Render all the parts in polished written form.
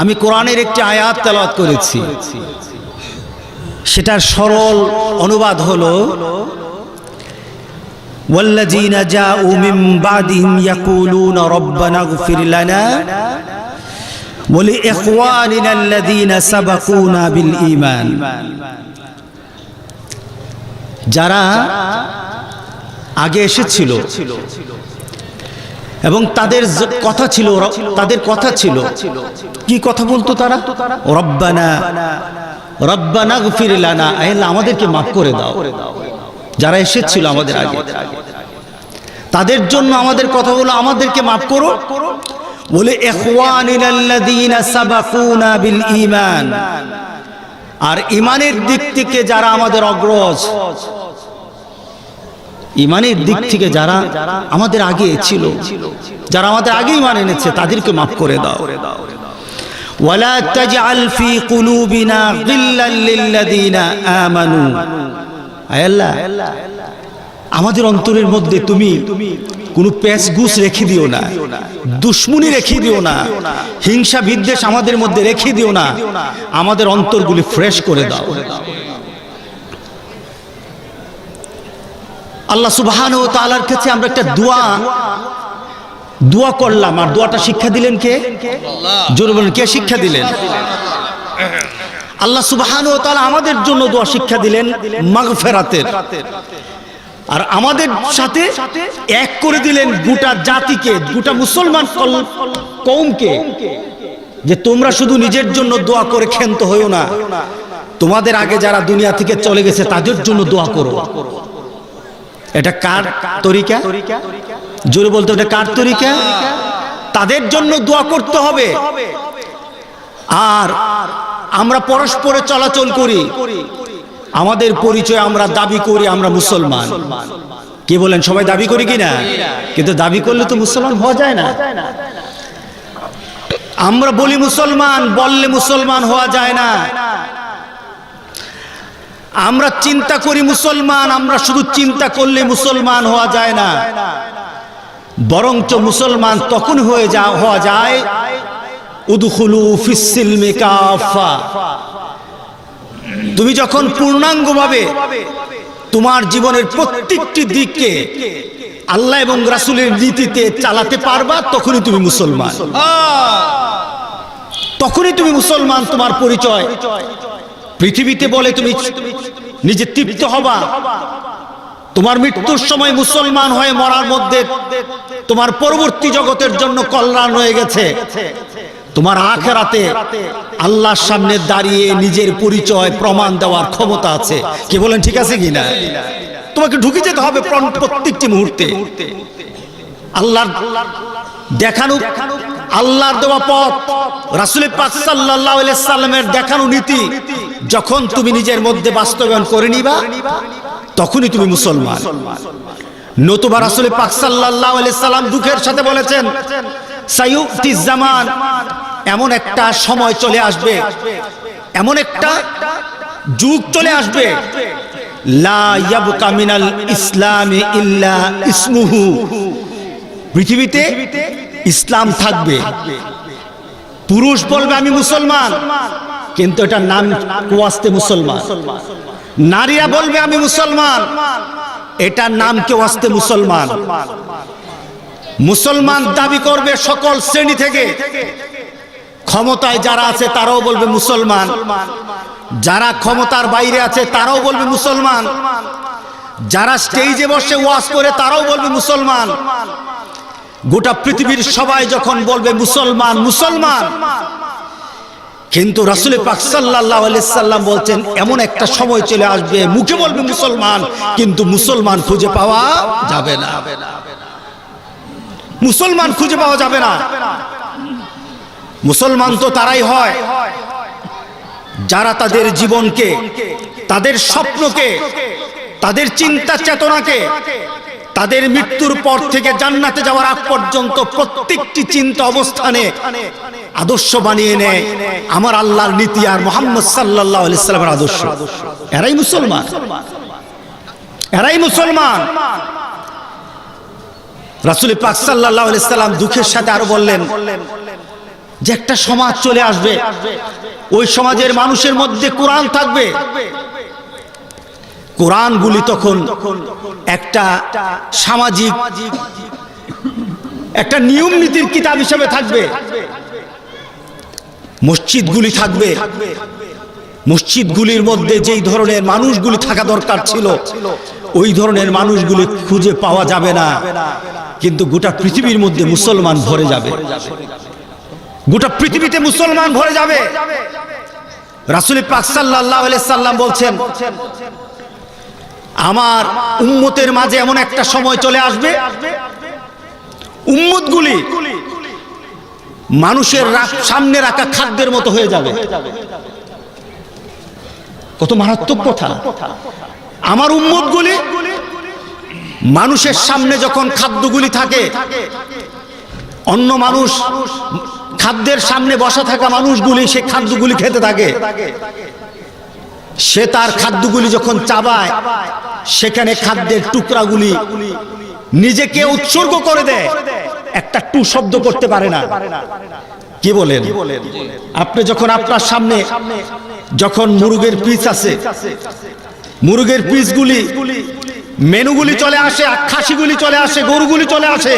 আমি কোরআনের একটি আয়াত তেলাওয়াত করেছি, সেটার সরল অনুবাদ হলো ওয়াল্লাযীনা জাউ মিন বাদিহিম ইয়াকুলুনা রাব্বানা ইগফির লানা ওয়া লিইখওয়ানিনা আল্লাযীনা সাবাকুনা বিল ঈমান। যারা আগে এসেছিল এবং তাদের কথা ছিল কি কথা বলতো তারা? রব্বানা রব্বানা গফির লানা, আল্লাহ আমাদেরকে মাফ করে দাও। যারা এসেছিল আমাদের আগে, তাদের জন্য আমাদের কথা হলো আমাদেরকে মাফ করো। বলে ইখওয়ানিনাল্লাযীনা সাবাকুনা বিল ঈমান, আর ঈমানের দিক থেকে যারা আমাদের অগ্রজ, ঈমানের দিক থেকে যারা আমাদের আগে ছিল, যারা আমাদের আগে ঈমান এনেছে, তাদেরকে মাফ করে দাও। ওয়ালা তাজআল ফি কুলুবিনা গিল্লাল লিল্লাযীনা আমানু, আয় আল্লাহ আমাদের অন্তরের মধ্যে তুমি কোনো পেশগুস রেখে দিও না, দুশ্মনী রেখে দিও না, হিংসা বিদ্বেষ আমাদের মধ্যে রেখে দিও না, আমাদের অন্তরগুলি ফ্রেশ করে দাও। আল্লাহ সুবহানাহু ওয়া তাআলার কাছে আমরা একটা দোয়া করলাম, আর দোয়াটা শিক্ষা দিলেন কে? জোরে বলেন, কে শিক্ষা দিলেন? আল্লাহ সুবহানাহু ওয়া তাআলা আমাদের জন্য দোয়া শিক্ষা দিলেন মাগফিরাতের, আর আমাদের সাথে এক করে দিলেন গোটা জাতিকে, গোটা মুসলমান কওমকে, যে তোমরা শুধু নিজের জন্য দোয়া করে ক্ষান্ত হইও না, তোমাদের আগে যারা দুনিয়া থেকে চলে গেছে তাদের জন্য দোয়া করো। এটা কার তরিকা? জোরে বলতে, এটা কার তরিকা? তাদের জন্য দোয়া করতে হবে। আর আমরা পরস্পরে চলাচল করি, আমাদের পরিচয় আমরা দাবি করি আমরা মুসলমান। কি বলেন, সবাই দাবি করি কিনা? কিন্তু দাবি করলে তো মুসলমান হওয়া যায় না। আমরা বলি মুসলমান, বললে মুসলমান হওয়া যায় না। আমরা চিন্তা করি মুসলমান, আমরা শুধু চিন্তা করলে মুসলমান হওয়া যায় না। বরঞ্চ মুসলমান তখন হওয়া যায় উদখুলু ফিস সিলমি কাফা, তুমি যখন পূর্ণাঙ্গভাবে তোমার জীবনের প্রত্যেকটি দিককে আল্লাহ এবং রাসূলের নীতিতে চালাতে পারবা, তখনই তুমি মুসলমান। তখনই তুমি মুসলমান। তোমার পরিচয় পৃথিবীতে বলে তুমি নিজে তৃপ্ত হবা, তোমার মৃত্যুর সময় মুসলমান হয়ে মরার মধ্যে তোমার পরবর্তী জগতের জন্য কল্যাণ রয়ে গেছে। তোমার আখিরাতে আল্লাহর সামনে দাঁড়িয়ে নিজের পরিচয় প্রমাণ দেওয়ার ক্ষমতা আছে। কি বলেন, ঠিক আছে কিনা? তোমাকে ঢুকে যেতে হবে প্রত্যেকটি মুহূর্তে। আল্লাহর দেখানো, আল্লাহর দেওয়া পথ, রাসূল পাক সাল্লাল্লাহু আলাইহি সাল্লামের দেখানো নীতি যখন তুমি নিজের মধ্যে বাস্তবায়ন করে নিবা, তখনই তুমি মুসলমান। নতুবা রাসূল পাক সাল্লাল্লাহু আলাইহি সাল্লাম দুঃখের সাথে বলেছেন, সায়ুতি জামান, এমন একটা সময় চলে আসবে, এমন একটা যুগ চলে আসবে, লা ইয়াবকা মিনাল ইসলামি ইল্লা ইসমুহু, পৃথিবীতে ইসলাম থাকবে, পুরুষ বলবে আমি মুসলমান, কিন্তু এটা নাম ওয়াস্তে মুসলমান। নারীরা বলবে আমি মুসলমান, এটা নাম কে ওয়াস্তে মুসলমান। মুসলমান দাবি করবে সকল শ্রেণী থেকে, ক্ষমতায় যারা আছে তারাও বলবে মুসলমান, যারা ক্ষমতার বাইরে আছে তারাও বলবে মুসলমান, যারা স্টেজে বসে ওয়াজ করে তারাও বলবে মুসলমান। গোটা পৃথিবীর সবাই যখন বলবে মুসলমান মুসলমান, কিন্তু রাসূল পাক সাল্লাল্লাহু আলাইহি সাল্লাম বলছেন এমন একটা সময় চলে আসবে, মুখে বলবে মুসলমান কিন্তু মুসলমান খুঁজে পাওয়া যাবে না, মুসলমান খুঁজে পাওয়া যাবে না। মুসলমান তো তারাই হয় যারা তাদের জীবনকে, তাদের স্বপ্নকে, তাদের চিন্তা চেতনাকে তাদের মৃত্যুর পর থেকে জান্নাতে যাওয়ার আগ পর্যন্ত প্রত্যেকটি চিন্তা অবস্থানে আদর্শ বানিয়ে নেয় আমার আল্লাহর নীতি আর মুহাম্মদ সাল্লাল্লাহু আলাইহি সাল্লামের আদর্শ। এরাই মুসলমান, এরাই মুসলমান। রাসূল পাক সাল্লাল্লাহু আলাইহি সাল্লাম দুঃখের সাথে আরো বললেন যে একটা সমাজ চলে আসবে, ওই সমাজের মানুষের মধ্যে কোরআন থাকবে। কোরআনগুলি তখন একটা সামাজিক একটা নিয়ম নীতির কিতাব হিসেবে থাকবে। মসজিদগুলি থাকবে, মসজিদগুলির মধ্যে যেই ধরনের মানুষগুলি থাকা দরকার ছিল ওই ধরনের মানুষগুলি খুঁজে পাওয়া যাবে না, কিন্তু গোটা পৃথিবীর মধ্যে মুসলমান ভরে যাবে, গোটা পৃথিবীতে মুসলমান ভরে যাবে। রাসূল পাক সাল্লাল্লাহু আলাইহি সাল্লাম বলছেন, আমার উম্মতের মাঝে এমন একটা সময় চলে আসবে, উম্মতগুলি মানুষের সামনে রাখা খাদ্যের মতো হয়ে যাবে। কত মারাত্মক কথা! আমার উম্মতগুলি মানুষের সামনে যখন খাদ্যগুলি থাকে, অন্য মানুষ খাদ্যের সামনে বসা থাকা মানুষগুলি সে খাদ্যগুলি খেতে থাকে, সে তার খাদ্যগুলি যখন চাবায় সেখানে খাদ্যের টুকরাগুলি নিজেকে উৎসর্গ করে দেয়, একটা টু শব্দ করতে পারে না। কি বলেন? আপনি যখন আপনার সামনে যখন মুরগের পিস আছে, মুরগের পিসগুলি মেনুগুলি চলে আসে, খাসিগুলি চলে আসে, গরুগুলি চলে আসে,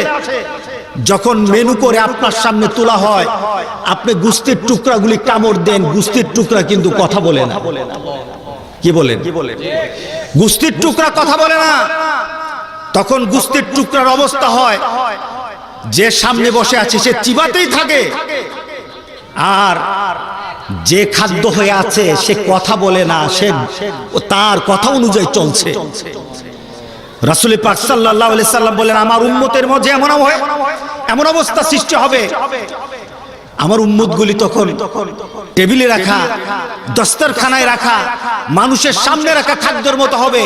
যখন মেনু করে আপনার সামনে তোলা হয়, আপনি গোস্তের টুকরাগুলি কামড় দেন, গোস্তের টুকরা কিন্তু কথা বলে না। কি বলেন? গোস্তের টুকরা কথা বলে না। তখন গোস্তের টুকরার অবস্থা হয়, যে সামনে বসে আছে সে চিবাতেই থাকে, আর যে খাদ্য হয়ে আছে সে কথা বলে না, সে তার কথা অনুযায়ী চলছে। রাসূল পাক সাল্লাল্লাহু আলাইহি সাল্লাম বলেন, আমার উম্মতের মধ্যে এমন অবস্থা সৃষ্টি হবে, আমার উম্মতগুলি তখন টেবিলে রাখা, দস্তরখানায় রাখা, মানুষের সামনে রাখা খাদ্যের মতো হবে।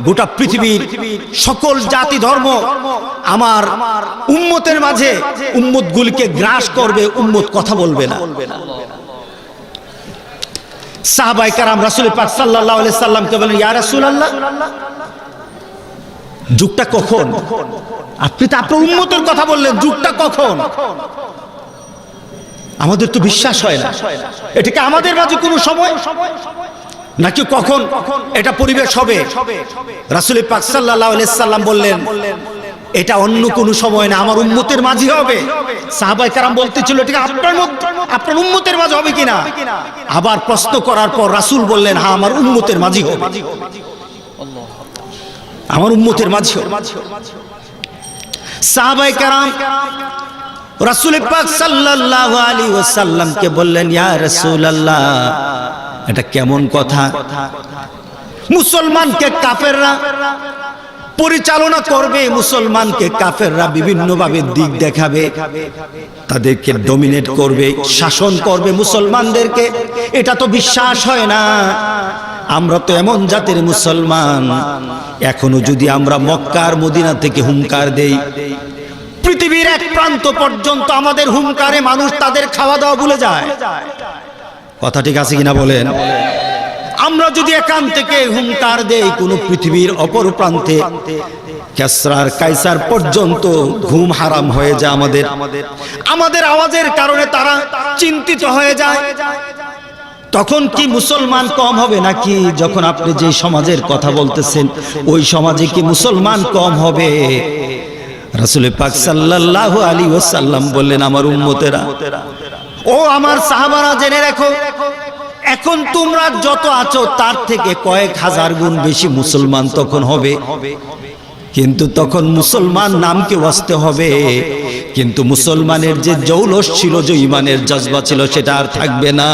গোটা পৃথিবীর সকল জাতি ধর্ম আমার উম্মতের মাঝে উম্মতগুলিকে গ্রাস করবে, উম্মত কথা বলবে না। সাহাবায়ে কেরাম রাসূল পাক সাল্লাল্লাহু আলাইহি সাল্লামকে বলেন, ইয়া রাসূলুল্লাহ, যুগটা কখন? আপনি তো আপনার উম্মতের কথা বললেন, যুগটা কখন? আমাদের তো বিশ্বাস হয় না, এটা কি আমাদের মাঝে কোনো সময় নাকি কখন এটা পরিবেশ হবে? রাসূল পাক সাল্লাল্লাহু আলাইহি সাল্লাম বললেন, এটা অন্য কোনো সময় না, আমার উম্মতের মাঝে হবে। সাহাবায়ে কেরাম বলতেছিল, এটা কি আপনার উম্মতের মাঝে হবে কিনা? আবার প্রশ্ন করার পর রাসূল বললেন, হ্যাঁ, আমার উম্মতের মাঝে হবে, আমার উম্মতের মাঝে হবে। সাহাবায়ে কেরাম রাসূল পাক সাল্লাল্লাহু আলাইহি ওয়াসাল্লামকে বললেন, ইয়া রাসূলুল্লাহ, এটা কেমন কথা? মুসলমানকে কাফেররা পরিচালনা করবে, মুসলমানকে কাফেররা বিভিন্ন ভাবে দিক দেখাবে, তাদেরকে ডমিনেট করবে, শাসন করবে মুসলমানদেরকে, এটা তো বিশ্বাস হয় না। আমরা তো এমন জাতির মুসলমান, এখনো যদি আমরা মক্কা আর মদিনা থেকে হুঙ্কার দেই, পৃথিবীর এক প্রান্ত পর্যন্ত আমাদের হুঙ্কারে মানুষ তাদের খাওয়া দাওয়া ভুলে যায়। কথা ঠিক আছে কিনা বলেন? আমরা যদি এখান থেকে হুঙ্কার দেই, কোন পৃথিবীর অপর প্রান্তে কিসরার কাইসার পর্যন্ত ঘুম হারাম হয়ে যায় আমাদের আওয়াজের কারণে তারা চিন্তিত হয়ে যায়। তখন কি মুসলমান কম হবে নাকি? যখন আপনি যে সমাজের কথা বলতেছেন ওই সমাজে কি মুসলমান কম হবে? রাসূল পাক সাল্লাল্লাহু আলাইহি ওয়াসাল্লাম বললেন, আমার উম্মতেরা, ও আমার সাহাবারা, জেনে রাখো, এখন তোমরা যত আছো তার থেকে কয়েক হাজার গুণ বেশি মুসলমান তখন হবে। কিন্তু তখন মুসলমান নামকে বাঁচতে হবে, কিন্তু মুসলমানের যে জৌলস ছিল, যে ঈমানের জজবা ছিল, সেটা আর থাকবে না।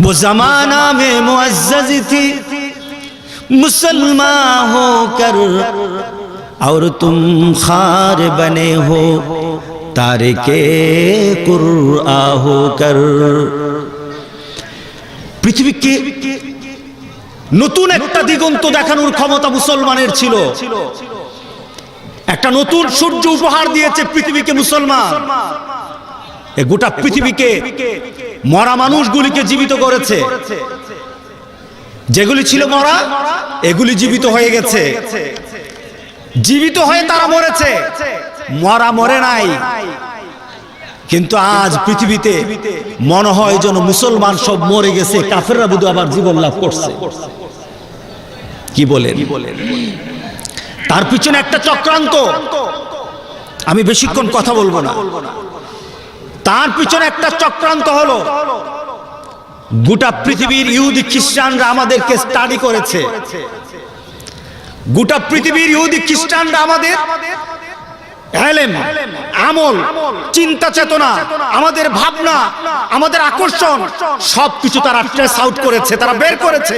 वो जमाना में मुअज़्ज़ज़ थी मुसलमान होकर और तुम खार बने हो तारिके कुरआ होकर। পৃথিবীকে নতুন একটা দিগন্ত দেখানোর ক্ষমতা মুসলমানের ছিল। একটা নতুন সূর্য উপহার দিয়েছে পৃথিবীকে মুসলমান। এই গোটা পৃথিবীকে মরা মানুষগুলিকে জীবিত করেছে। যেগুলি ছিল মরা, এগুলি জীবিত হয়ে গেছে। জীবিত হয়ে তারা মরেছে, মরা মরে নাই। কিন্তু আজ পৃথিবীতে মনে হয় যেন মুসলমান সব মরে গেছে, কাফেররা বুধ আবার জীবন লাভ করছে। কি বলেন? তার পিছনে একটা চক্রান্ত, আমি বেশিক্ষণ কথা বলবো না। তার পিছনে একটা চক্রান্ত হলো, গোটা পৃথিবীর ইহুদি খ্রিস্টানরা আমাদেরকে স্টাডি করেছে। গোটা পৃথিবীর ইহুদি খ্রিস্টানরা আমাদের এলেম, আমল, চিন্তা চেতনা, আমাদের ভাবনা, আমাদের আকর্ষণ সবকিছু তারা ট্রেস আউট করেছে, তারা বের করেছে।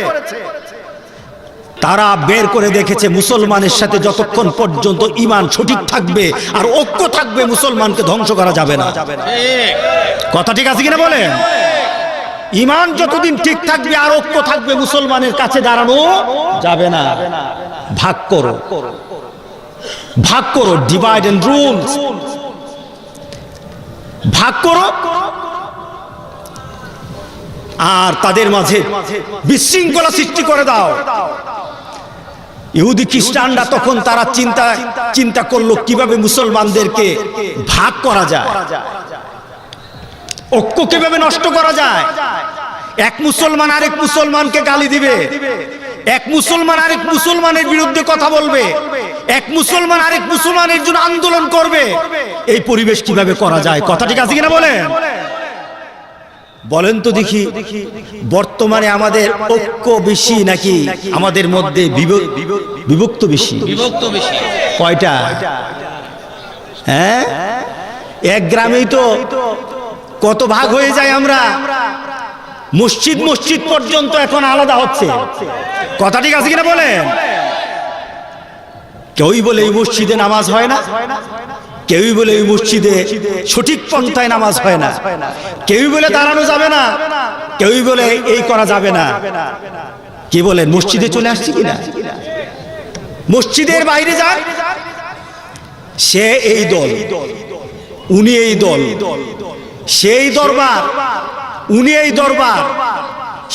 তারা বের করে দেখেছে মুসলমানের সাথে যতক্ষণ পর্যন্ত ঈমান সঠিক থাকবে আর ঐক্য থাকবে, মুসলমানকে ধ্বংস করা যাবে না। কথা ঠিক আছে কিনা বলেন? ঈমান যতদিন ঠিক থাকবে আর ঐক্য থাকবে, মুসলমানের কাছে দাঁড়ানো যাবে না। ভাগ করো, ভাগ করো, ডিভাইড এন্ড রুল, ভাগ করো আর তাদের মাঝে বিশৃঙ্খলা সৃষ্টি করে দাও। ইহুদি খ্রিস্টানরা তখন তারা চিন্তা করলো কিভাবে মুসলমানদেরকে ভাগ করা যায়, ঐক্য কিভাবে নষ্ট করা যায়। এক মুসলমান আরেক মুসলমানকে গালি দিবে, এক মুসলমান আরেক মুসলমানের বিরুদ্ধে কথা বলবে, এক মুসলমান আরেক মুসলমানের জন্য আন্দোলন করবে। এই পরিবেশ কিভাবে করা যায়? কথা ঠিক আছে কিনা বলেন? বলেন তো দেখি, বর্তমানে আমাদের ঐক্য বেশি নাকি আমাদের মধ্যে বিভক্ত বেশি? কয়টা? হ্যাঁ, এক গ্রামেই তো কত ভাগ হয়ে যায়। আমরা মসজিদ মসজিদ পর্যন্ত এখন আলাদা হচ্ছে। কথা ঠিক আছে কিনা বলেন? কেউই বলে এই মসজিদে নামাজ হয় না, কেউই বলে এই মসজিদে সঠিক পন্থায় নামাজ হয় না, কেউই বলে দাঁড়ানো যাবে না, কেউই বলে এই করা যাবে না। কি বলেন? মসজিদে চলে আসছে কিনা? মসজিদের বাইরে যায়, সে এই দল, উনি এই দল, সেই দরবার, উনি এই দরবার,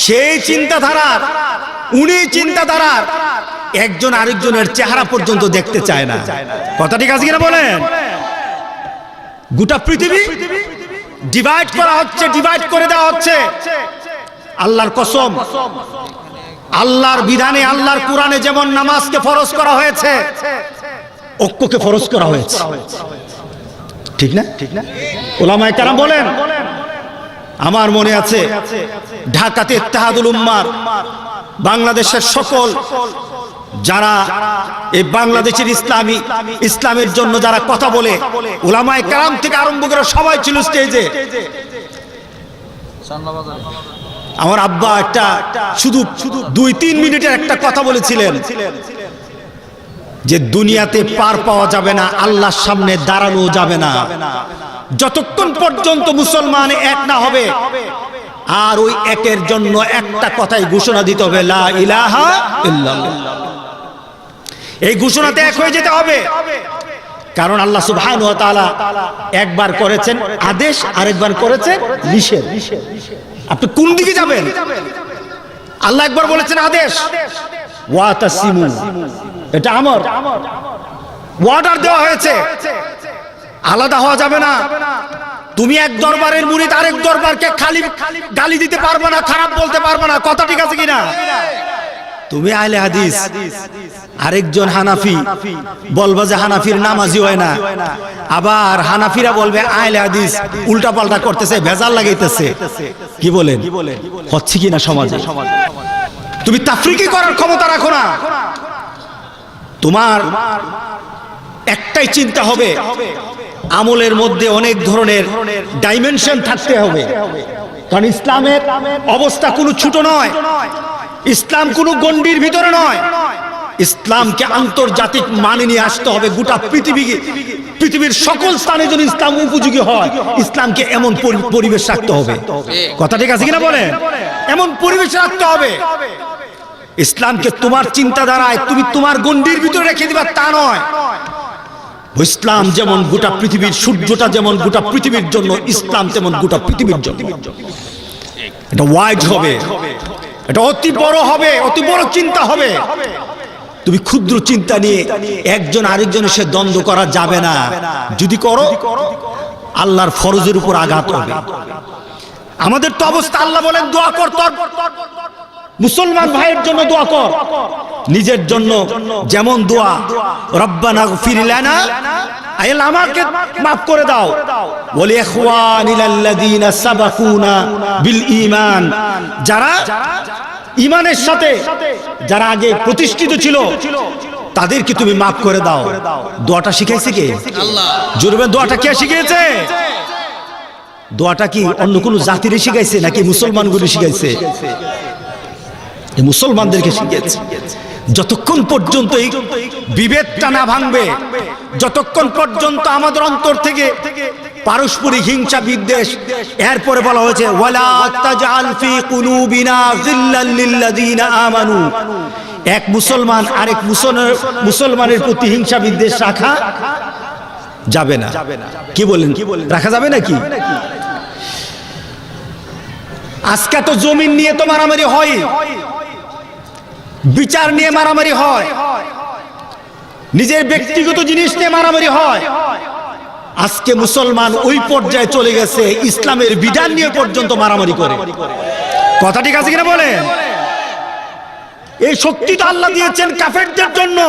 সেই চিন্তাধারার, উনি চিন্তাধারার। একজন আরেকজনের চেহারা পর্যন্ত দেখতে চায় না। কথা ঠিক আছে কিনা বলেন? গোটা পৃথিবী ডিভাইড করা হচ্ছে, ডিভাইড করে দেওয়া হচ্ছে। আল্লাহর কসম, আল্লাহর বিধানে, আল্লাহর কোরআনে যেমন নামাজকে ফরজ করা হয়েছে, ঐক্যকে ফরজ করা হয়েছে। ঠিক না? উলামায়ে কেরাম বলেন, আমার মনে আছে ঢাকাতে ইত্তেহাদুল উম্মার বাংলাদেশের সকল যারা এই বাংলাদেশের ইসলামের জন্য যারা কথা বলে, উলামায়ে কেরাম থেকে আরম্ভ করে সবাই ছিল স্টেজে। আমার আব্বা একটা শুধু 2-3 মিনিটের একটা কথা বলেছিলেন যে দুনিয়াতে পার পাওয়া যাবে না, আল্লাহর সামনে দাঁড়ানো যাবে না যতক্ষণ পর্যন্ত মুসলমান এক না হবে। আর ওই একের জন্য একটা কথাই ঘোষণা দিতে হবে, লা ইলাহা ইল্লাল্লাহ। এই ঘোষণাতে এক হয়ে যেতে হবে, কারণ আল্লাহ সুবহানাহু ওয়া তাআলা একবার করেছেন আদেশ, আরেকবার করেছেন নিষেধ। আপনি কোন দিকে যাবেন? আল্লাহ একবার বলেছেন আদেশ, ওয়াতাসিমু, এটা আমার অর্ডার দেওয়া হয়েছে, আলাদা হওয়া যাবে না। তুমি এক দরবারের মুরিদ আরেক দরবারকে খালি গালি দিতে পারবে না, খারাপ বলতে পারবে না। কথা ঠিক আছে কিনা? তুমি আহলে হাদিস, আরেকজন হানাফি, বলবা যে হানাফির নামাজি হয় না, আবার হানাফিরা বলবে আহলে হাদিস উল্টা পাল্টা করতেছে, ভেজাল লাগাইতেছে। কি বলেন? হচ্ছে কিনা সমাজে? তুমি তাফরিকি করার ক্ষমতা রাখো না। তোমার একটাই চিন্তা হবে, আমলের মধ্যে অনেক ধরনের ডাইমেনশন থাকতে হবে, কারণ ইসলামের অবস্থা কোনো ছোট নয়, ইসলাম কোনো গণ্ডির ভিতরে নয়। ইসলামকে আন্তর্জাতিক মানে নিয়ে আসতে হবে। গোটা পৃথিবীর সকল স্থানে যদি ইসলাম উপযোগী হয়, ইসলামকে এমন পরিবেশ রাখতে হবে। কথা ঠিক আছে কিনা বলেন? এমন পরিবেশ রাখতে হবে। ইসলামকে তোমার চিন্তাধারায় তুমি তোমার গণ্ডির ভিতরে রেখে দিবা তা নয়। ইসলাম যেমন গোটা পৃথিবীর, সূর্যটা যেমন গোটা পৃথিবীর জন্য, ইসলাম তেমন গোটা পৃথিবীর জন্য। এটা ওয়াইড হবে, এটা অতি বড় হবে, অতি বড় চিন্তা হবে। তুমি ক্ষুদ্র চিন্তা নিয়ে একজন আরেকজনের সাথে দ্বন্দ্ব করা যাবে না। যদি করো আল্লাহর ফরজের উপর আঘাত হবে। আমাদের তো অবস্থা, আল্লাহ বলেন দোয়া কর, তোর মুসলমান ভাইয়ের জন্য দোয়া কর, নিজের জন্য যেমন দোয়া রব্বানা গফির লানা, আল্লাহ আমাকে মাফ করে দাও, ওয়ালি ইখওয়ানিল্লাযীনা সাবাকুনা বিল ঈমান, যারা ঈমানের সাথে যারা আগে প্রতিষ্ঠিত ছিল তাদেরকে তুমি মাফ করে দাও। দোয়াটা শিখাইছে কে? আল্লাহ। জোরে দোয়াটা কে শিখিয়েছে? দোয়াটা কি অন্য কোন জাতিরে শিখাইছে নাকি মুসলমানগুলো শিখাইছে? এই মুসলমানদেরকে শিখিয়েছে। যতক্ষণ পর্যন্ত এই বিভেদটা না ভাঙবে, যতক্ষণ পর্যন্ত আমাদের অন্তর থেকে পারস্পরিক হিংসা বিদ্বেষ, এরপরে বলা হয়েছে ওয়ালা তাজআল ফি কুলুবিনা গিল্লাল লিল্লাযীনা আমানু, এক মুসলমান আরেক মুসলমানের প্রতি হিংসা বিদ্বেষ রাখা যাবে না। কি বলেন, রাখা যাবে নাকি? আজকে তো জমিন নিয়ে তো মারামারি হয়, বিচার নিয়ে মারামারি হয়, নিজের ব্যক্তিগত জিনিস নিয়ে মারামারি হয়। আজকে মুসলমান ওই পর্যায়ে চলে গেছে ইসলামের বিধান নিয়ে পর্যন্ত মারামারি করে। কথা ঠিক আছে কিনা বলেন? এই শক্তি তো আল্লাহ দিয়েছেন কাফেরদের জন্য,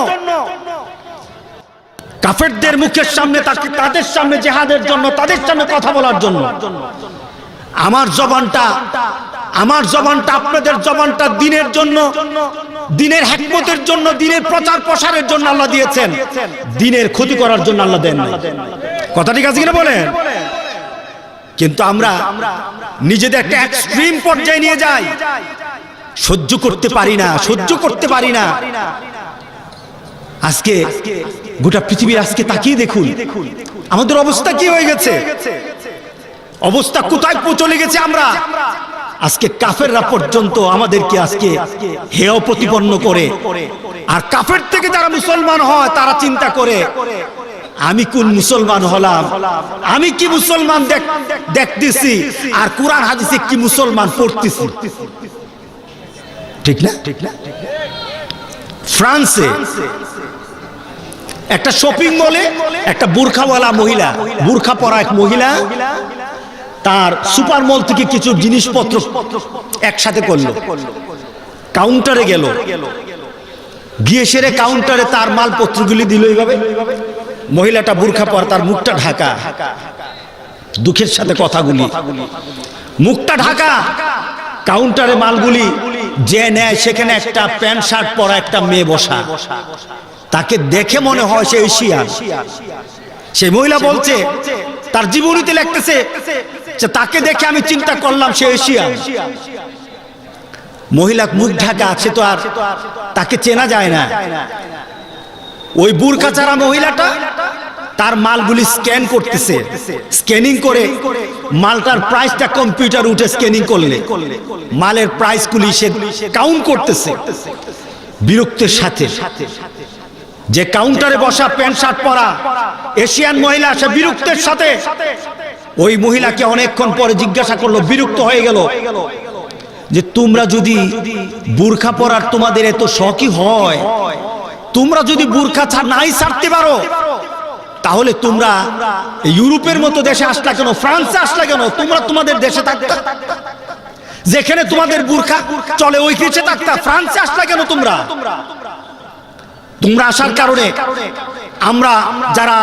কাফেরদের মুখের সামনে, তাদের সামনে জিহাদের জন্য, তাদের সামনে কথা বলার জন্য। আমার জবানটা আপনাদের জবানটা দিনের জন্য, দিনের হিকমতের জন্য, দিনের প্রচার প্রসারের জন্য আল্লাহ দিয়েছেন, দিনের ক্ষতি করার জন্য আল্লাহ দেন না। কথা ঠিক আছে কিনা বলেন? কিন্তু আমরা নিজেদের একটা এক্সট্রিম পর্যায়ে নিয়ে যাই, সহ্য করতে পারি না। আজকে গোটা পৃথিবী আজকে তাকিয়ে দেখুন আমাদের অবস্থা কি হয়ে গেছে, অবস্থা কোথায় চলে গেছে। আমরা আজকে কাফেররা পর্যন্ত আমাদেরকে আজকে হেয় প্রতিপন্ন করে, আর কাফের থেকে যারা মুসলমান হয় তারা চিন্তা করে আমি কোন মুসলমান হলাম, আমি কি মুসলমান দেখতেছি, আর কোরআন হাদিসে কি মুসলমান পড়তেছি। ঠিক না? ফ্রান্সে একটা শপিং মলে একটা বুরখাওয়ালা মহিলা, বুরখা পরা এক মহিলা তার সুপার মল থেকে কিছু জিনিসপত্র একসাথে করলো, কাউন্টারে গেল, গিয়ে সেরে কাউন্টারে তার মালপত্রগুলি দিল। এইভাবে মহিলাটা বুরখা পরা, তার মুখটা ঢাকা, দুঃখের সাথে কথাগুলি, মুখটা ঢাকা। কাউন্টারে মালগুলি যে নেয় সেখানে একটা প্যান্ট শার্ট পরা একটা মেয়ে বসা, তাকে দেখে মনে হয় সে এশিয়ান। সেই মহিলা বলছে, তার জীবনীতে লিখতেছে যে তাকে দেখে আমি চিন্তা করলাম সে এশিয়ান। মহিলা মুখ ঢাকা আছে তো আর তাকে চেনা যায় না। ওই বুরকা ছাড়া মহিলাটা তার মালগুলি স্ক্যান করতেছে, স্ক্যানিং করে মালটার প্রাইসটা কম্পিউটার উঠে স্ক্যানিং করলে মালের প্রাইসগুলি সে কাউন্ট করতেছে বিরক্তের সাথে। যে কাউন্টারে বসা প্যান্ট শার্ট পরা এশিয়ান মহিলা, সে বিরক্তের সাথে ওই মহিলাকে অনেকক্ষণ পরে জিজ্ঞাসা করলো, বিরক্ত হয়ে গেল যে তোমরা যদি বুরখা পরার তোমাদের এত শখই হয়, তোমরা যদি বুরখা নাই ছাড়তে পারো, তাহলে তোমরা ইউরোপের মতো দেশে আসলা কেন, ফ্রান্সে আসলা কেন? তোমরা তোমাদের দেশে থাকতা, যেখানে তোমাদের বুরখা চলে ওই দেশে থাকতা। ফ্রান্সে আসলা কেন তোমরা? তোমরা আসার কারণে আমরা যারা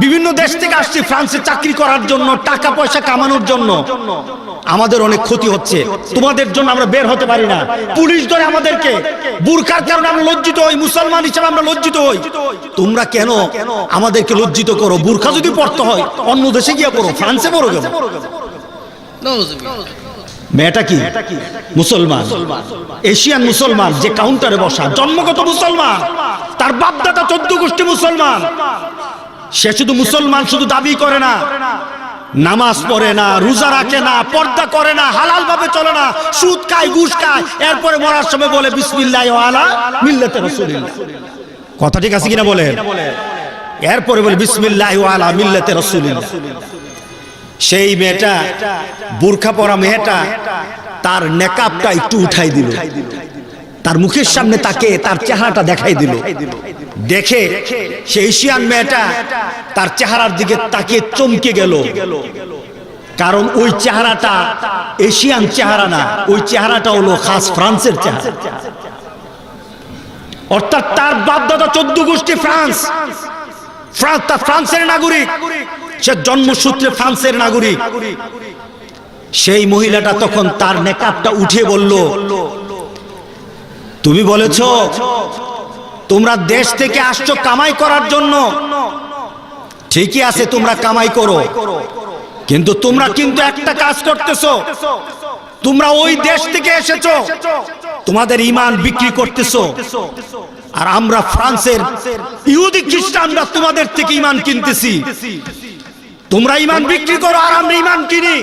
বিভিন্ন দেশ থেকে আসছি ফ্রান্সে চাকরি করার জন্য, টাকা পয়সা কামানোর জন্য, আমাদের অনেক ক্ষতি হচ্ছে। তোমাদের জন্য আমরা বের হতে পারি না, পুলিশ ধরে আমাদেরকে, বুরখার কারণে আমরা লজ্জিত হই, মুসলমান হিসেবে আমরা লজ্জিত হই। তোমরা কেন আমাদেরকে লজ্জিত করো? বুরখা যদি পড়তে হয় অন্য দেশে গিয়ে পড়ো, ফ্রান্সে পড়ো কেন? মেয়েটা কি মুসলমান, এশিয়ান মুসলমান, যে কাউন্টারে বসা, জন্মগত মুসলমান, তার বাপদাদা 14 গোষ্ঠী মুসলমান। সে শুধু মুসলমান শুধু দাবি করে না, নামাজ পড়ে না, রোজা রাখে না, পর্দা করে না, হালাল ভাবে চলে না, সুদ খায়, ঘুষ খায়, এরপরে মরার সময় বলে বিসমিল্লাহি ওয়া আলা মিল্লাতি রাসূলিল্লাহ। কথা ঠিক আছে কিনা বলেন? এরপরে বলে বিসমিল্লাহি ওয়া আলা মিল্লাতি রাসূলিল্লাহ। সেই মেয়েটা, বুরখা পরা মেয়েটা, তার নেকাবটা একটু উঠাই দিল, তার মুখের সামনে তাকে তার চেহারাটা দেখাই দিল। দেখে সেই এশিয়ান মেয়েটা তার চেহারার দিকে তাকিয়ে চমকে গেল, কারণ ওই চেহারাটা এশিয়ান চেহারা না, ওই চেহারাটা হলো খাস ফ্রান্সের চেহারা। অর্থাৎ তার বাপদাদা 14 গোষ্ঠী ফ্রান্স, ফ্রান্সের নাগরিক, সে জন্মসূত্রে ফ্রান্সের নাগরিক। সেই মহিলাটা তখন তার নেকাবটা উঠিয়ে বলল, তুমি বলেছ তোমরা দেশ থেকে আসছো কামাই করার জন্য, ঠিকই আছে তোমরা কামাই করো, কিন্তু তোমরা কিন্তু একটা কাজ করতেছো, তোমরা ওই দেশ থেকে এসেছো, তোমাদের ঈমান বিক্রি করতেছো, আর আমরা ফ্রান্সের ইহুদি খ্রিস্টানরা তোমাদের থেকে ঈমান কিনতেছি। তোমরা ঈমান বিক্রি করো আর আমরা ঈমান কিনি।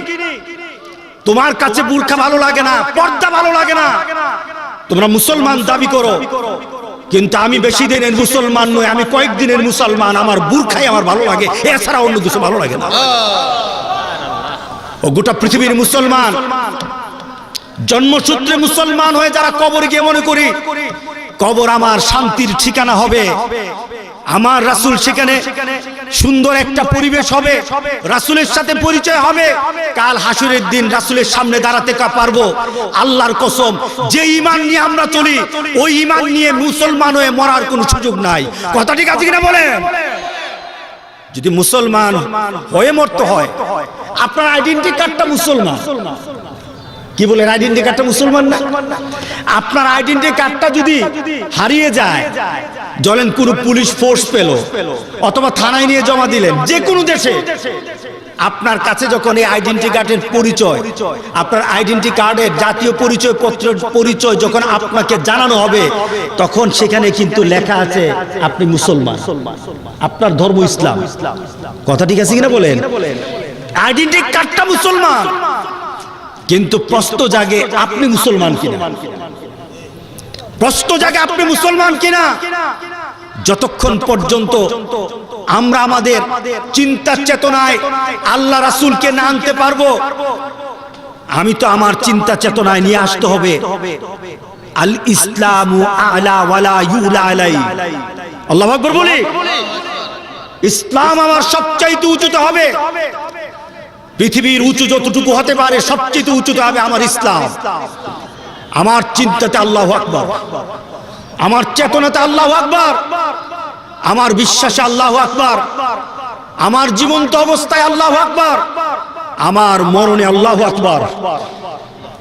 তোমার কাছে বুরকা ভালো লাগে না, পর্দা ভালো লাগে না, তোমরা মুসলমান দাবি করো, কিন্তু আমি বেশি দিনের মুসলমান নই, আমি কয়েকদিনের মুসলমান, আমার বুরখাই আমার ভালো লাগে, এছাড়া অন্য কিছু ভালো লাগে না। ও গোটা পৃথিবীর মুসলমান, জন্মসূত্রে মুসলমান হয়ে যারা কবরে গিয়ে মনে করি কবর আমার শান্তির ঠিকানা হবে, আমার রাসূল সেখানে সুন্দর একটা পরিবেশ হবে, রাসূলের সাথে পরিচয় হবে, কাল হাসরের দিন রাসূলের সামনে দাঁড়াতে পারবো, আল্লাহর কসম যে ঈমান নিয়ে আমরা চলি ওই ঈমান নিয়ে মুসলমান হয়ে মরার কোনো সুযোগ নাই। কথা ঠিক আছে কিনা বলেন? যদি মুসলমান হয়ে মরতে হয়, আপনার আইডেন্টি কার্ডটা মুসলমান, কি বলেন আইডেন্টি কার্ডটা মুসলমান না? আপনার আইডেন্টি কার্ডটা যদি হারিয়ে যায়, চলেন কোন পুলিশ ফোর্স পেল অথবা থানায় নিয়ে জমা দিলেন, যে কোনো দেশে আপনার কাছে যখন এই আইডেন্টি কার্ডের পরিচয়, আপনার আইডেন্টি কার্ডের জাতীয় পরিচয় পত্রের পরিচয় যখন আপনাকে জানানো হবে, তখন সেখানে কিন্তু লেখা আছে আপনি মুসলমান, আপনার ধর্ম ইসলাম। কথা ঠিক আছে কিনা বলেন? আইডেন্টি কার্ডটা মুসলমান, কিন্তু প্রশ্ন জাগে আপনি মুসলমান কিনা, প্রশ্ন জাগে আপনি মুসলমান কিনা। যতক্ষণ পর্যন্ত আমরা আমাদের চিন্তা চেতনায় আল্লাহ রাসূলকে না আনতে পারবো, আমি তো আমার চিন্তা চেতনায় নিয়ে আসতে হবে আল ইসলামু আলা ওয়ালা ইউলা আলাই। আল্লাহু আকবার বলি, ইসলাম আমার সবচাইতে উঁচুতে হবে, পৃথিবীর উঁচু যতটুকু হতে পারে সবচেয়ে উঁচুতে হবে আমার ইসলাম। আমার চিন্তাতে আল্লাহু আকবার, আমার চেতনাতে আল্লাহু আকবার, আমার বিশ্বাসে আল্লাহু আকবার, আমার জীবন্ত অবস্থায় আল্লাহু আকবার, আমার মরণে আল্লাহু আকবার।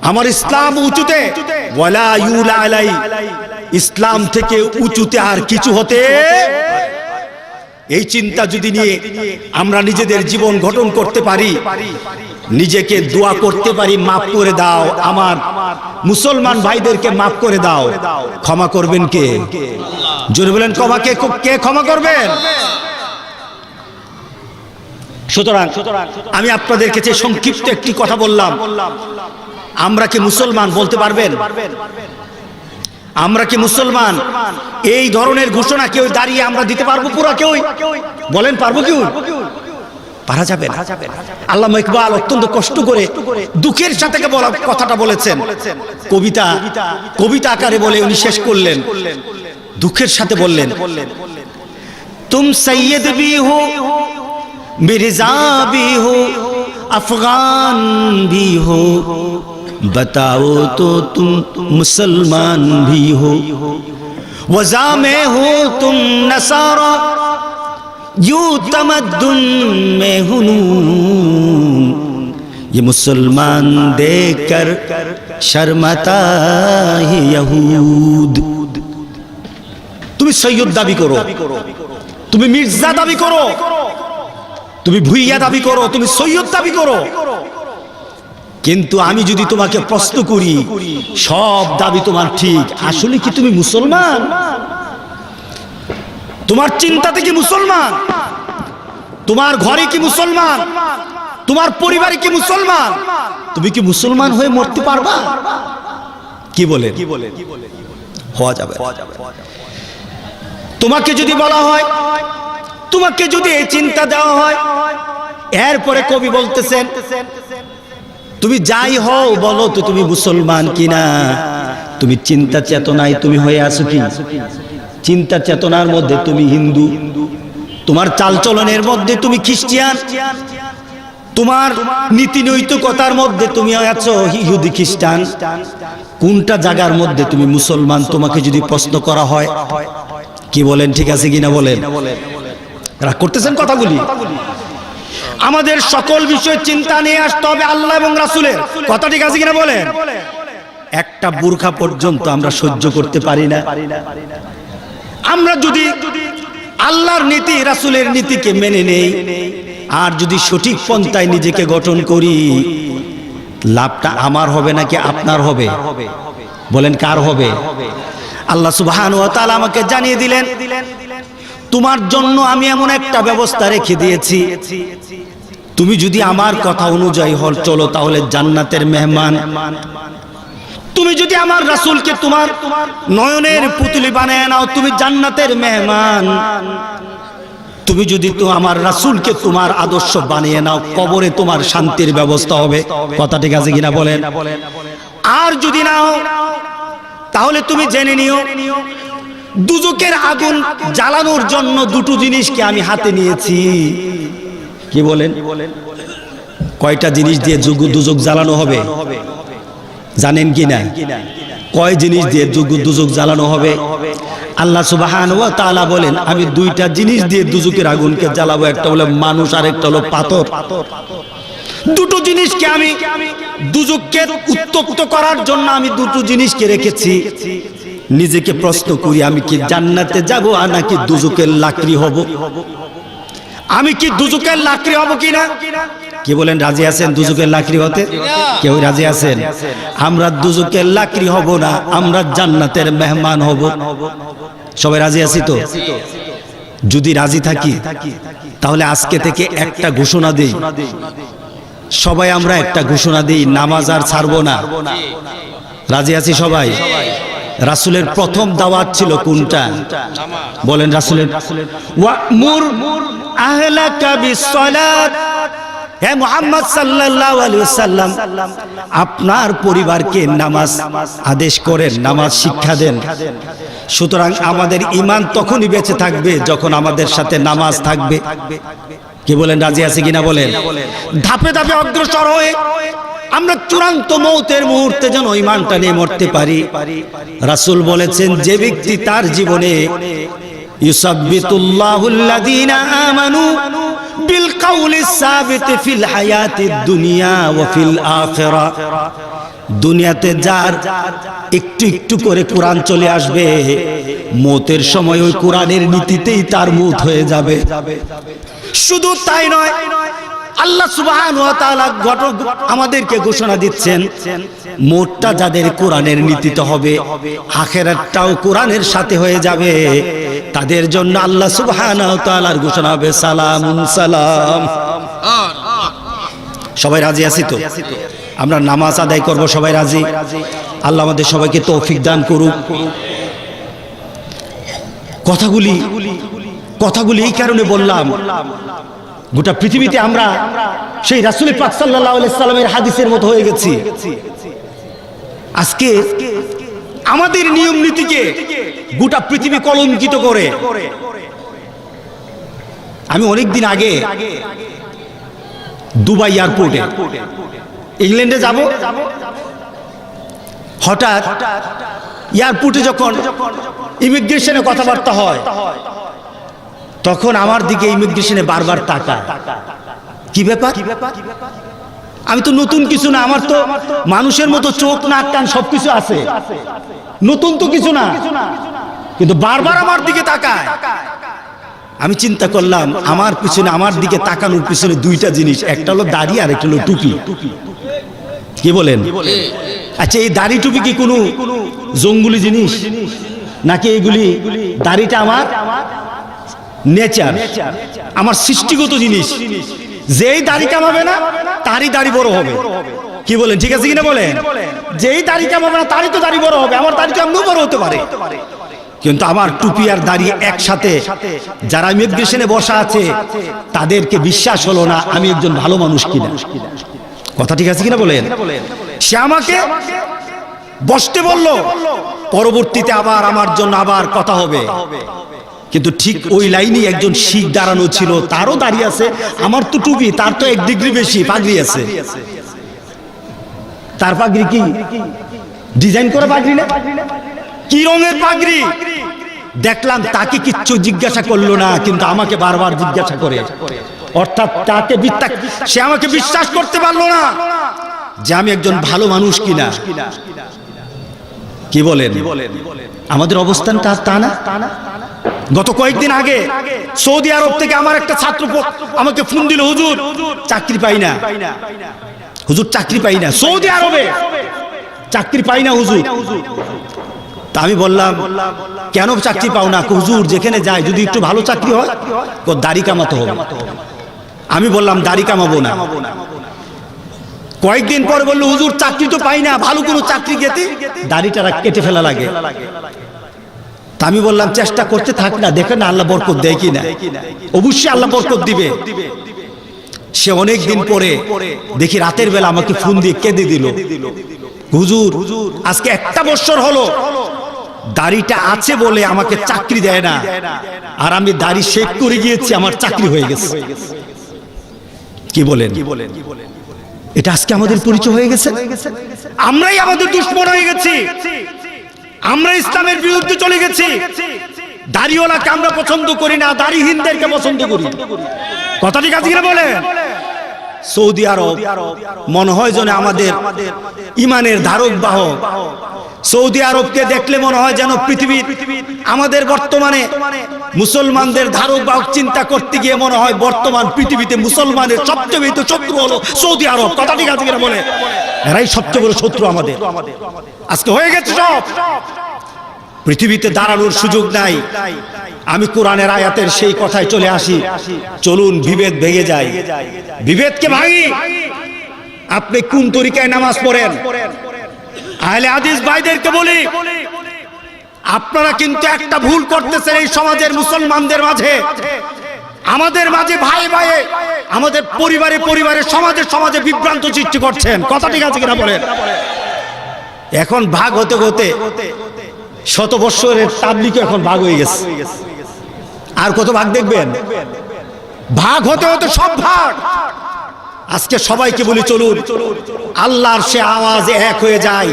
আমার ইসলাম উঁচুতে, ওয়ালা ইউলা আলাই, ইসলাম থেকে উঁচুতে আর কিছু হতে। এই চিন্তা যদি নিয়ে আমরা নিজেদের জীবন গঠন করতে পারি, নিজেকে দোয়া করতে পারি, মাফ করে দাও আমার মুসলমান ভাইদেরকে, মাফ করে দাও, ক্ষমা করবেন কে? জোরে বলেন, কে ক্ষমা করবেন? সুতরাং আমি আপনাদের কাছে সংক্ষিপ্ত একটি কথা বললাম, আমরা কি মুসলমান বলতে পারবেন? আমরা কি মুসলমান? এই ধরনের ঘোষণা কেউ দাঁড়িয়ে আমরা দিতে পারবো পুরা? কেউ বলেন পারবো? কেউ পারা যাবে না। আল্লামা ইকবাল অত্যন্ত কষ্ট করে দুঃখের সাথে বলা কথাটা বলেছেন, কবিতা আকারে বলে উনি শেষ করলেন, দুঃখের সাথে বললেন, তুম সৈয়দ ভি হো, মির্জা ভি হো, আফগান ভি হো, बताओ तो तुम मुसलमान भी हो, वज़ा में हो तुम नसारा, यूं तमद्दुन में हुनून, ये मुसलमान देखकर शर्माता है यहूद। তুমি সৈয়দ দাবি করো, তুমি মির্জা দাবি করো, তুমি ভুইয়া দাবি করো, তুমি সৈয়দ দাবি করো, কিন্তু আমি যদি তোমাকে প্রশ্ন করি সব দাবি তোমার ঠিক, আসলে কি তুমি মুসলমান? তোমার চিন্তাতে কি মুসলমান? তোমার ঘরে কি মুসলমান? তোমার পরিবারে কি মুসলমান? তুমি কি মুসলমান হয়ে মরতে পারবা? কি বলে হওয়া যাবে? তোমাকে যদি বলা হয়, তোমাকে যদি এই চিন্তা দেওয়া হয়, এরপরে কবি বলতেছেন তুমি যাই হও বলো তো তুমি মুসলমান কিনা, তুমি চিন্তা চেতনায় তুমি হয়ে আছো কি? চিন্তা চেতনার মধ্যে তুমি হিন্দু, তোমার চালচলনের মধ্যে তুমি খ্রিস্টান, তোমার নীতি নৈতিকতার মধ্যে তুমি আছো ইহুদি খ্রিস্টান, কোনটা জায়গার মধ্যে তুমি মুসলমান? তোমাকে যদি প্রশ্ন করা হয় কি বলেন? ঠিক আছে কিনা বলেন? রাগ করতেছেন কথাগুলি? আমাদের সকল বিষয় চিন্তা নিয়ে আসতে হবে আল্লাহ এবং রাসূলের কথা, ঠিক আছে কিনা বলেন? একটা বোরখা পর্যন্ত আমরা সহ্য করতে পারি না। আমরা যদি আল্লাহর নীতি রাসূলের নীতিকে মেনে নেই আর যদি সঠিক পন্থায় নিজেকে গঠন করি, লাভটা আমার হবে নাকি আপনার হবে? বলেন কার হবে? আল্লাহ সুবহানাহু ওয়া তাআলা আমাকে জানিয়ে দিলেন, তোমার জন্য আমি এমন একটা ব্যবস্থা রেখে দিয়েছি, তুমি যদি আমার কথা অনুযায়ী চলো তাহলে জান্নাতের মেহমান। তুমি যদি আমার রাসূলকে তোমার নয়নের পুতুলি বানায় নাও, তুমি জান্নাতের মেহমান। তুমি যদি তো আমার রাসূলকে তোমার আদর্শ বানিয়ে নাও, কবরে তোমার শান্তির ব্যবস্থা হবে। কথা ঠিক আছে কিনা বলেন? আর যদি নাও তাহলে তুমি জেনে নিও, দুজকের আগুন জ্বালানোর জন্য দুটো জিনিসকে আমি হাতে নিয়েছি। কি বলেন? কয়টা জিনিস দিয়ে দুজক জ্বালানো হবে জানেন কিনা? কয় জিনিস দিয়ে দুজক জ্বালানো হবে? আল্লাহ সুবহানাহু ওয়া তাআলা বলেন, আমি দুইটা জিনিস দিয়ে দুজকের আগুনকে জ্বালাবো, একটা হলো মানুষ আর একটা হলো পাথর। দুটো জিনিসকে আমি দুজককে উত্তপ্ত করার জন্য আমি দুটো জিনিসকে রেখেছি। নিজেকে প্রশ্ন করি, আমি কি জান্নাতে যাব আর নাকি দুজকের লাকড়ি হব? আমি কি দুজকের লাকড়ি হব কিনা? কি বলেন, রাজি আছেন দুজকের লাকড়ি হতে? কেউ রাজি আছেন? আমরা দুজকের লাকড়ি হব না, আমরা জান্নাতের মেহমান হব। সবাই রাজি আছি তো? যদি রাজি থাকি তাহলে আজকে থেকে একটা ঘোষণা দেই, সবাই আমরা একটা ঘোষণা দিই, নামাজ আর ছাড়বো না। রাজি আছি সবাই? রাসূলের প্রথম দাওয়াত ছিল কোনটা? বলেন রাসূলের, ওয়া'মুর আহলাকা বিসসালাত। হে মুহাম্মদ সাল্লাল্লাহু আলাইহি ওয়াসাল্লাম, আপনার পরিবারকে নামাজ আদেশ করেন, নামাজ শিক্ষা দেন। সুতরাং আমাদের ঈমান তখনই বেঁচে থাকবে যখন আমাদের সাথে নামাজ থাকবে। কি বলেন, রাজি আছে কিনা বলেন? ধাপে ধাপে অগ্রসর হয়ে আমরা চূড়ান্ত মৌতের মুহূর্তে যেন ঈমানটা নিয়ে মরতে পারি। রাসূল বলেছেন, যে ব্যক্তি তার জীবনে ইউসাব্বিতুল্লাহুল্লাযীনা আমানু বিল কাউলিস সাবিত ফিল হায়াতিদ দুনিয়া ওয়া ফিল আখিরা, দুনিয়াতে যার একটু একটু করে কোরআন চলে আসবে, মৌতের সময় ওই কোরআনের নীতিতেই তার মৌত হয়ে যাবে। শুধু তাই নয়, আল্লাহ সুবহানাহু ওয়া তাআলা আমাদেরকে ঘোষণা দিচ্ছেন, মৌতটা যাদের কোরআনের নীতিতে হবে, আখিরাতটাও কোরআনের সাথে হয়ে যাবে, তাদের জন্য আল্লাহ সুবহানাহু ওয়া তাআলার ঘোষণা হবে সালামুন সালাম। সবাই রাজি আছি তো? আমরা নামাজ আদায় করব, সবাই রাজি? আল্লাহ আমাদের সবাইকে তৌফিক দান করুক। কথাগুলি এই কারণে বললাম, গোটা পৃথিবীতে আমরা সেই রাসূল পাক সাল্লাল্লাহু আলাইহি সাল্লামের হাদিসের মতো হয়ে গেছি। আজকে আমাদের নিয়ম নীতিকে গোটা পৃথিবী কলঙ্কিত করে। আমি অনেকদিন আগে দুবাই এয়ারপোর্টে ইংল্যান্ডে যাব, হঠাৎ এয়ারপোর্টে যখন ইমিগ্রেশনে কথাবার্তা হয়, তখন আমার দিকে ইমিগ্রেশনে বারবার তাকায়। কি ব্যাপার? আমি তো নতুন কিছু না, আমার তো মানুষের মতো চোখ নাক কান সবকিছু আছে, নতুন তো কিছু না, কিন্তু বারবার আমার দিকে তাকায়। আমি চিন্তা করলাম, আমার পিছনে, আমার দিকে তাকানোর পিছনে দুইটা জিনিস, একটা হলো দাড়ি আর একটা হলো টুপি। কি বলেন? আচ্ছা, এই দাড়ি টুপি কি কোনো জঙ্গলি জিনিস নাকি এগুলি? দাড়িটা আমার নেচার, আমার সৃষ্টিগত জিনিস। যেই দাড়ি কামাবে না তারই দাড়ি বড় হবে। কি বলেন, ঠিক আছে কিনা বলেন? যেই দাড়ি কামাবে না তারই তো দাড়ি বড় হবে। আমার দাড়ি তো এমনিও বড় হতে পারে, কিন্তু আমার টুপি আর দাড়ি একসাথে যারা ইমিগ্রেশনে বসা আছে তাদেরকে বিশ্বাস হলো না আমি একজন ভালো মানুষ কিনা। কথা ঠিক আছে কিনা বলেন? সে আমাকে বসতে বলল, পরবর্তীতে আবার আমার জন্য আবার কথা হবে। কিন্তু ঠিক ওই লাইনে একজন শিখ দাঁড়ানো ছিল, তারও দাঁড়িয়ে আছে, আমার তো টুপি, তার তো 1 ডিগ্রি বেশি পাগড়ি আছে। তার পাগড়ি কি ডিজাইন করা পাগড়ি না, কি রঙের পাগড়ি? দেখলাম তাকে কিচ্ছু জিজ্ঞাসা করলো না, কিন্তু আমাকে বারবার জিজ্ঞাসা করে, অর্থাৎ তাকে সে আমাকে বিশ্বাস করতে পারলো না যে আমি একজন ভালো মানুষ কিনা। কি বলেন? আমাদের অবস্থানটা তা না? গত কয়েকদিন আগে সৌদি আরব থেকে আমার একটা ছাত্র আমাকে ফোন দিল, হুজুর চাকরি পাই না, হুজুর চাকরি পাই না, সৌদি আরবে চাকরি পাই না হুজুর। তা আমি বললাম, কেন চাকরি পাও না? হুজুর যেখানে যায় যদি একটু ভালো চাকরি হয়, দাড়ি কামাতে হবে। আমি বললাম দাড়ি কামাবো না। কয়েকদিন পর বললো, হুজুর চাকরি তো পাই না, ভালো কোনো চাকরি গেতে দাড়িটা কেটে ফেলা লাগে। তা আমি বললাম, চেষ্টা করতে থাক না, দেখে না আল্লাহ বরকত দেয় কিনা। অবশ্যই আল্লাহ বরকত দিবে। সে অনেক দিন পরে দেখি রাতের বেলা আমাকে ফোন দিয়ে কেঁদে দিল, হুজুর আজকে 1 বছর হলো দাড়িটা আছে বলে আমাকে চাকরি দেয় না, আর আমি দাড়ি শেভ করে গিয়েছি, আমার চাকরি হয়ে গেছে। কি বলেন? এটা আজকে আমাদের পরিচয় হয়ে গেছে। আমরাই আমাদের দুশমন হয়ে গেছি, আমরা ইসলামের বিরুদ্ধে চলে গেছি। দাড়িওয়ালাকে আমরা পছন্দ করি না, দাড়িহীনদেরকে পছন্দ করি। কথা ঠিক আছে কিনা বলেন? সৌদি আরব মনে হয় যেন আমাদের ইমানের ধারক বাহক। সৌদি আরবকে দেখলে মনে হয় যেন পৃথিবীর আমাদের বর্তমানে মুসলমানদের ধারক বাহক চিন্তা করতে গিয়ে মনে হয় বর্তমান পৃথিবীতে মুসলমানের সবচেয়ে বড় শত্রু হলো সৌদি আরব। কথা ঠিক আছে কিনা বলে? এরাই সবচেয়ে বড় শত্রু আমাদের। আজকে হয়ে গেছে সব, পৃথিবীতে দাঁড়ানোর সুযোগ নাই। আমি কোরআনের আয়াতের সেই কথায় চলে আসি, চলুন বিভেদ ভেঙে যায়, বিভেদকে ভাঙি। আপনি কোন তরিকায় নামাজ পড়েন? আহলে হাদিস ভাইদেরকে বলি, আপনারা কিন্তু একটা ভুল করতেছেন এই সমাজের মুসলমানদের মাঝে, আমাদের মাঝে ভাই ভাই, আমাদের পরিবারে পরিবারে, সমাজে সমাজে বিভ্রান্ত সৃষ্টি করছেন। কথা ঠিক আছে কিনা বলেন? এখন ভাগ হতে হতে 100 বছরের তাবলীগ এখন ভাগ হয়ে গেছে। আর কত ভাগ দেখবেন? ভাগ হতে হতে সব ভাগ। আজকে সবাইকে বলি, চলুন আল্লাহর সে আওয়াজে এক হয়ে যায়।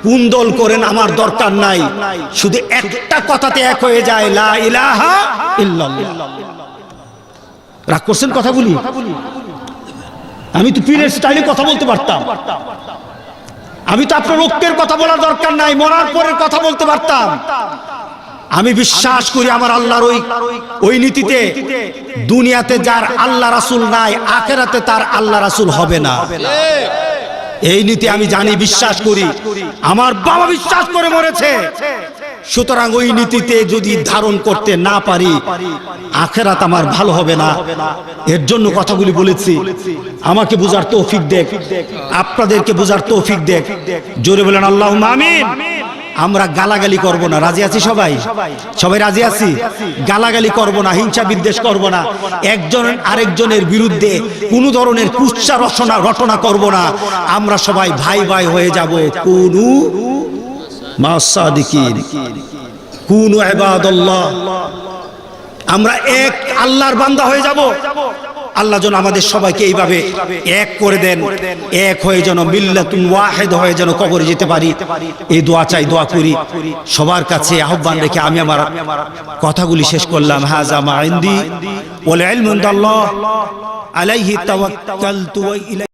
কোন দল করেন আমার দরকার নাই, শুধু একটা কথাতে এক হয়ে যায়, লা ইলাহা ইল্লাল্লাহ। রাগ করছেন কথাগুলি? আমি তো পীরের স্টাইলে কথা বলতে পারতাম, আমি তো আপনার রক্তের কথা বলার দরকার নাই, মরার পরের কথা বলতে পারতাম। আমি বিশ্বাস করি আমার আল্লাহর ওই নীতিতে, দুনিয়াতে যার আল্লাহ রাসূল নাই, আখিরাতে তার আল্লাহ রাসূল হবে না। এই নীতি আমি জানি, বিশ্বাস করি, আমার বাবা বিশ্বাস করে মরেছে। সুতরাং ওই নীতিতে যদি ধারণ করতে না পারি, আখিরাত আমার ভালো হবে না। এর জন্য কথাগুলি বলেছি। আমাকে বুঝার তৌফিক দেখ, আপনাদেরকে বুঝার তৌফিক দেখ। জোরে বলেন আল্লাহুম্মা আমিন। আমরা গালাগালি করব না, রাজি আছি সবাই? সবাই রাজি আছি? গালাগালি করব না, হিংসা বিদ্বেষ করব না, একজন আরেকজনের বিরুদ্ধে কোন ধরনের কুৎসা রটনা করব না। আমরা সবাই ভাই ভাই হয়ে যাব। কুনু মা'আস সাদিকিন, কুনু ইবাদাল্লাহ। আমরা এক আল্লাহর বান্দা হয়ে যাব। আল্লাহ যেন আমাদের সবাইকে এইভাবে এক করে দেন, এক হয়ে যেন মিল্লাতুন ওয়াহিদ হয়ে যেন কবরে যেতে পারি। এই দোয়া চাই, দোয়া করি। সবার কাছে আহ্বান রেখে আমি আমার কথাগুলি শেষ করলাম। হাযা মা ইনদি ওয়াল ইলমু ইনদাল্লাহ আলাইহি তাওয়াক্কালতু ওয়া ইলাইহি